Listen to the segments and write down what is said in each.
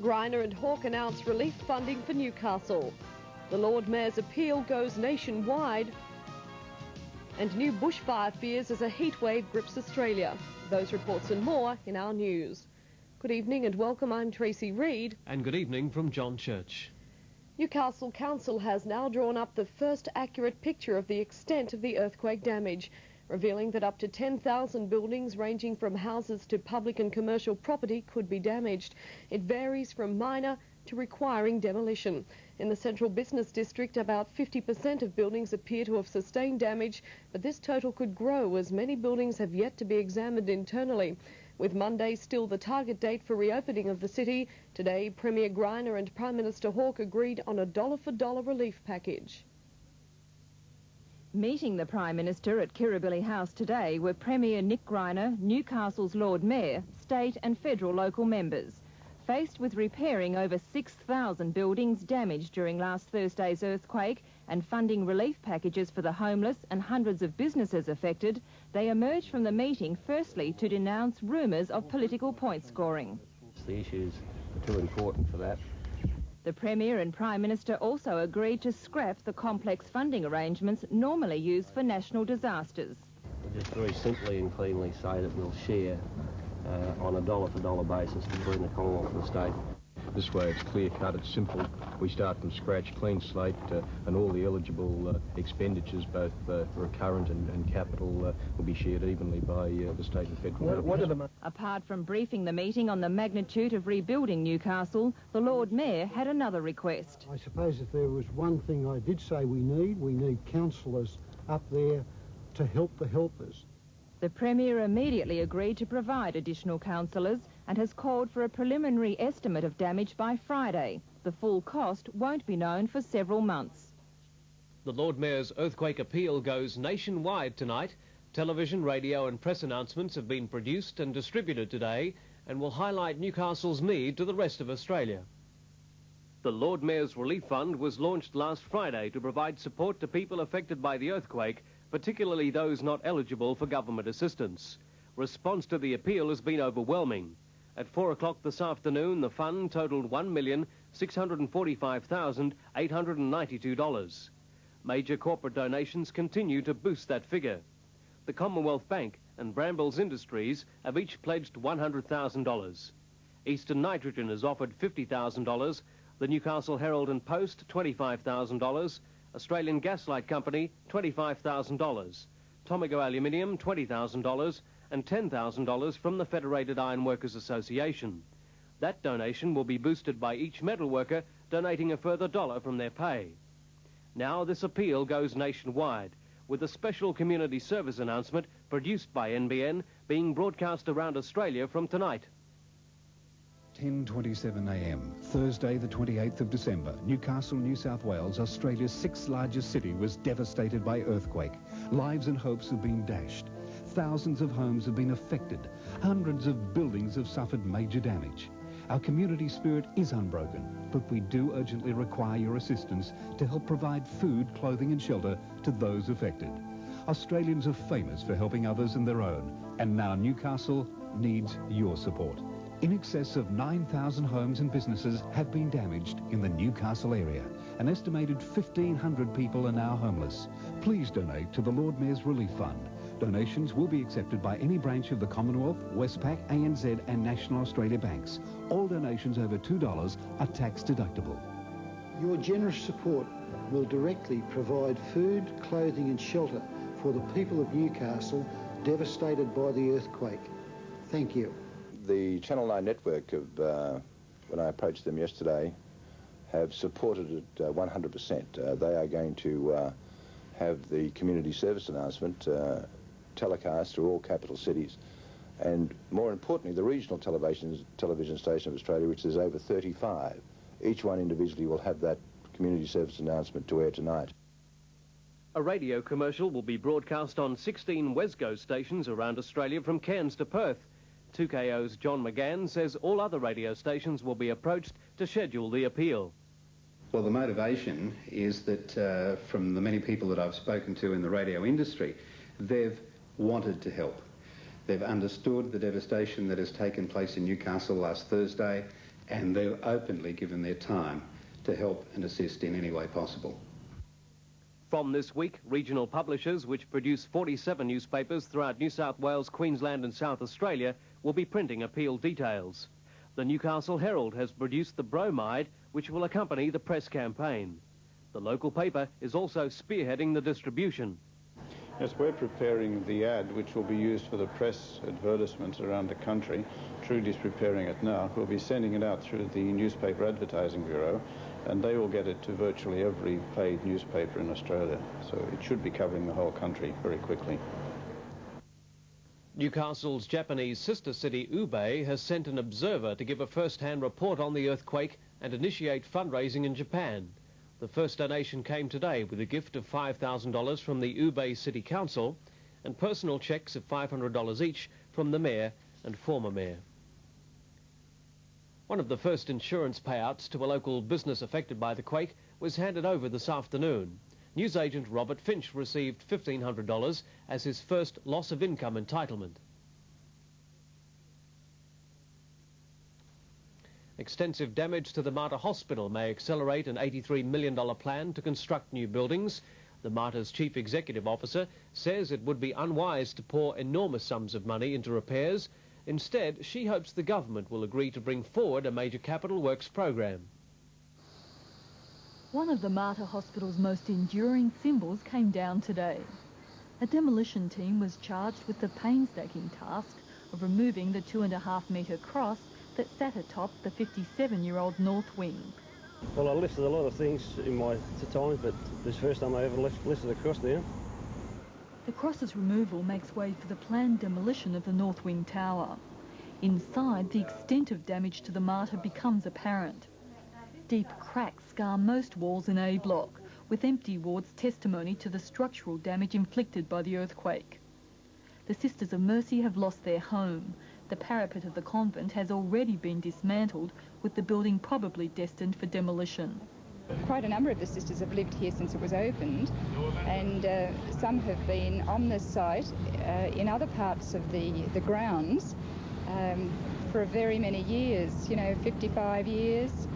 Greiner and Hawke announce relief funding for Newcastle. The Lord Mayor's appeal goes nationwide. And new bushfire fears as a heatwave grips Australia. Those reports and more in our news. Good evening and welcome. I'm Tracey Reid. And good evening from John Church. Newcastle Council has now drawn up the first accurate picture of the extent of the earthquake damage, revealing that up to 10,000 buildings ranging from houses to public and commercial property could be damaged. It varies from minor to requiring demolition. In the central business district, about 50% of buildings appear to have sustained damage, but this total could grow as many buildings have yet to be examined internally. With Monday still the target date for reopening of the city, today Premier Greiner and Prime Minister Hawke agreed on a dollar-for-dollar relief package. Meeting the Prime Minister at Kirribilli House today were Premier Nick Greiner, Newcastle's Lord Mayor, state and federal local members. Faced with repairing over 6,000 buildings damaged during last Thursday's earthquake and funding relief packages for the homeless and hundreds of businesses affected, they emerged from the meeting firstly to denounce rumours of political point scoring. The issues are too important for that. The Premier and Prime Minister also agreed to scrap the complex funding arrangements normally used for national disasters. We'll just very simply and cleanly say that we'll share on a dollar-for-dollar basis between the Commonwealth and the state. This way it's clear-cut, it's simple. We start from scratch, clean slate, and all the eligible expenditures, both recurrent and capital, will be shared evenly by the state and federal government. Apart from briefing the meeting on the magnitude of rebuilding Newcastle, the Lord Mayor had another request. I suppose if there was one thing I did say we need councillors up there to help the helpers. The Premier immediately agreed to provide additional councillors and has called for a preliminary estimate of damage by Friday. The full cost won't be known for several months. The Lord Mayor's earthquake appeal goes nationwide tonight. Television, radio and press announcements have been produced and distributed today and will highlight Newcastle's need to the rest of Australia. The Lord Mayor's Relief Fund was launched last Friday to provide support to people affected by the earthquake, particularly those not eligible for government assistance. Response to the appeal has been overwhelming. At 4 o'clock this afternoon, the fund totalled $1,645,892. Major corporate donations continue to boost that figure. The Commonwealth Bank and Brambles Industries have each pledged $100,000. Eastern Nitrogen has offered $50,000, the Newcastle Herald and Post $25,000, Australian Gaslight Company $25,000, Tomago Aluminium $20,000 and $10,000 from the Federated Ironworkers Association. That donation will be boosted by each metal worker donating a further $1 from their pay. Now this appeal goes nationwide, with a special community service announcement produced by NBN being broadcast around Australia from tonight. 10:27 a.m, Thursday the 28th of December, Newcastle, New South Wales, Australia's sixth largest city, was devastated by earthquake. Lives and hopes have been dashed. Thousands of homes have been affected. Hundreds of buildings have suffered major damage. Our community spirit is unbroken, but we do urgently require your assistance to help provide food, clothing and shelter to those affected. Australians are famous for helping others and their own, and now Newcastle needs your support. In excess of 9,000 homes and businesses have been damaged in the Newcastle area. An estimated 1,500 people are now homeless. Please donate to the Lord Mayor's Relief Fund. Donations will be accepted by any branch of the Commonwealth, Westpac, ANZ and National Australia banks. All donations over $2 are tax deductible. Your generous support will directly provide food, clothing and shelter for the people of Newcastle devastated by the earthquake. Thank you. The Channel 9 network, when I approached them yesterday, have supported it 100%. They are going to have the community service announcement telecast through all capital cities. And more importantly, the regional television station of Australia, which is over 35, each one individually will have that community service announcement to air tonight. A radio commercial will be broadcast on 16 Wesgo stations around Australia from Cairns to Perth. 2KO's John McGann says all other radio stations will be approached to schedule the appeal. Well, the motivation is that from the many people that I've spoken to in the radio industry, they've wanted to help. They've understood the devastation that has taken place in Newcastle last Thursday. and they've openly given their time to help and assist in any way possible. From this week, regional publishers, which produce 47 newspapers throughout New South Wales, Queensland and South Australia, will be printing appeal details. The Newcastle Herald has produced the bromide, which will accompany the press campaign. The local paper is also spearheading the distribution. Yes, we're preparing the ad which will be used for the press advertisements around the country. Trudy's preparing it now. We'll be sending it out through the Newspaper Advertising Bureau, and they will get it to virtually every paid newspaper in Australia. So it should be covering the whole country very quickly. Newcastle's Japanese sister city, Ube, has sent an observer to give a first-hand report on the earthquake and initiate fundraising in Japan. The first donation came today with a gift of $5,000 from the Ube City Council and personal cheques of $500 each from the Mayor and former Mayor. One of the first insurance payouts to a local business affected by the quake was handed over this afternoon. Newsagent Robert Finch received $1,500 as his first loss of income entitlement. Extensive damage to the Mater Hospital may accelerate an $83 million plan to construct new buildings. The Mater's Chief Executive Officer says it would be unwise to pour enormous sums of money into repairs. Instead, she hopes the government will agree to bring forward a major capital works program. One of the Mater Hospital's most enduring symbols came down today. A demolition team was charged with the painstaking task of removing the 2.5-metre cross that sat atop the 57-year-old north wing. Well, I lifted a lot of things in my time, but this first time I ever lifted a cross down. The cross's removal makes way for the planned demolition of the north wing tower. Inside, the extent of damage to the Mater becomes apparent. Deep cracks scar most walls in A block, with empty wards testimony to the structural damage inflicted by the earthquake. The Sisters of Mercy have lost their home. The parapet of the convent has already been dismantled, with the building probably destined for demolition. Quite a number of the sisters have lived here since it was opened, and some have been on the site in other parts of the grounds for very many years, 55 years.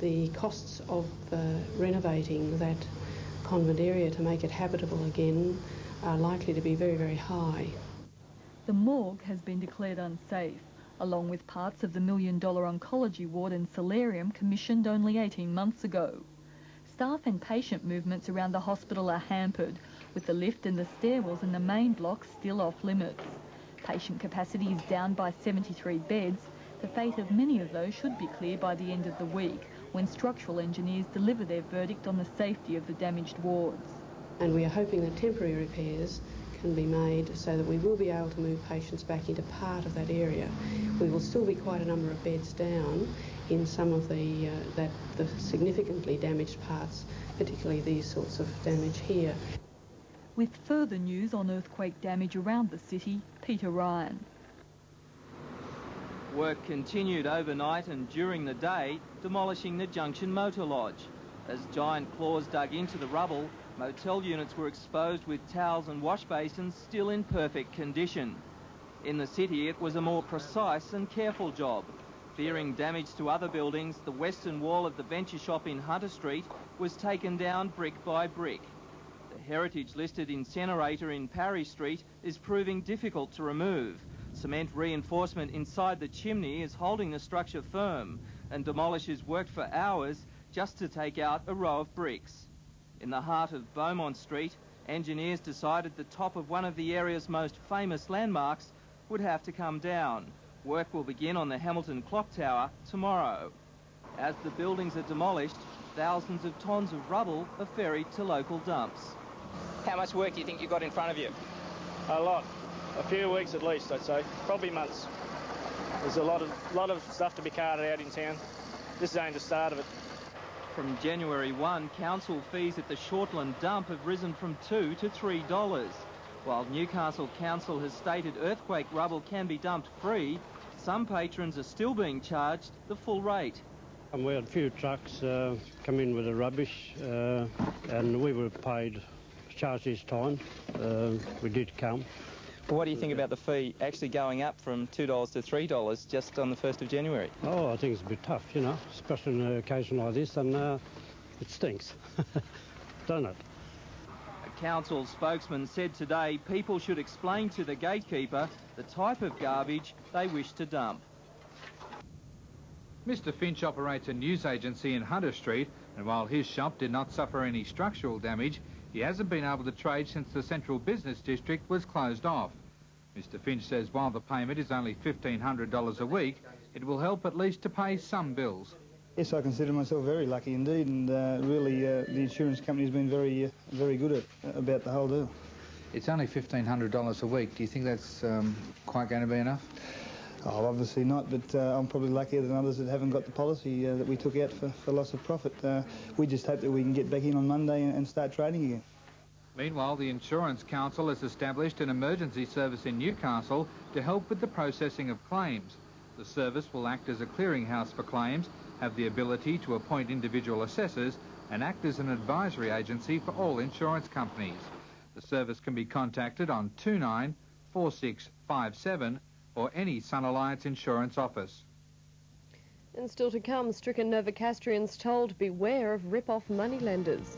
The costs of renovating that convent area to make it habitable again are likely to be very, very high. The morgue has been declared unsafe, along with parts of the $1 million oncology ward and solarium commissioned only 18 months ago. Staff and patient movements around the hospital are hampered, with the lift and the stairwells in the main block still off limits. Patient capacity is down by 73 beds. The fate of many of those should be clear by the end of the week, when structural engineers deliver their verdict on the safety of the damaged wards. And we are hoping that temporary repairs can be made so that we will be able to move patients back into part of that area. We will still be quite a number of beds down in some of the significantly damaged parts, particularly these sorts of damage here. With further news on earthquake damage around the city, Peter Ryan. Work continued overnight and during the day, demolishing the Junction Motor Lodge. As giant claws dug into the rubble, motel units were exposed with towels and wash basins still in perfect condition. In the city, it was a more precise and careful job. Fearing damage to other buildings, the western wall of the Venture Shop in Hunter Street was taken down brick by brick. The heritage-listed incinerator in Parry Street is proving difficult to remove. Cement reinforcement inside the chimney is holding the structure firm, and demolishers worked for hours just to take out a row of bricks. In the heart of Beaumont Street, engineers decided the top of one of the area's most famous landmarks would have to come down. Work will begin on the Hamilton Clock Tower tomorrow. As the buildings are demolished, thousands of tonnes of rubble are ferried to local dumps. How much work do you think you've got in front of you? A lot. A few weeks at least, I'd say. Probably months. There's a lot of stuff to be carted out in town. This is only the start of it. From January 1, council fees at the Shortland dump have risen from $2 to $3. While Newcastle Council has stated earthquake rubble can be dumped free, some patrons are still being charged the full rate. We had a few trucks come in with the rubbish and we were charged this time. We did come. Well, what do you think about the fee actually going up from $2 to $3 just on the 1st of January? Oh, I think it's a bit tough, you know, especially on an occasion like this, and it stinks, don't it? A council spokesman said today people should explain to the gatekeeper the type of garbage they wish to dump. Mr Finch operates a news agency in Hunter Street, and while his shop did not suffer any structural damage, he hasn't been able to trade since the central business district was closed off. Mr Finch says while the payment is only $1,500 a week, it will help at least to pay some bills. Yes, I consider myself very lucky indeed, and really the insurance company's been very good about the whole deal. It's only $1,500 a week. Do you think that's quite going to be enough? Oh, obviously not, but I'm probably luckier than others that haven't got the policy that we took out for loss of profit. We just hope that we can get back in on Monday and start trading again. Meanwhile, the Insurance Council has established an emergency service in Newcastle to help with the processing of claims. The service will act as a clearinghouse for claims, have the ability to appoint individual assessors and act as an advisory agency for all insurance companies. The service can be contacted on 294657 or any Sun Alliance insurance office. And still to come, stricken Novocastrians told beware of rip-off moneylenders.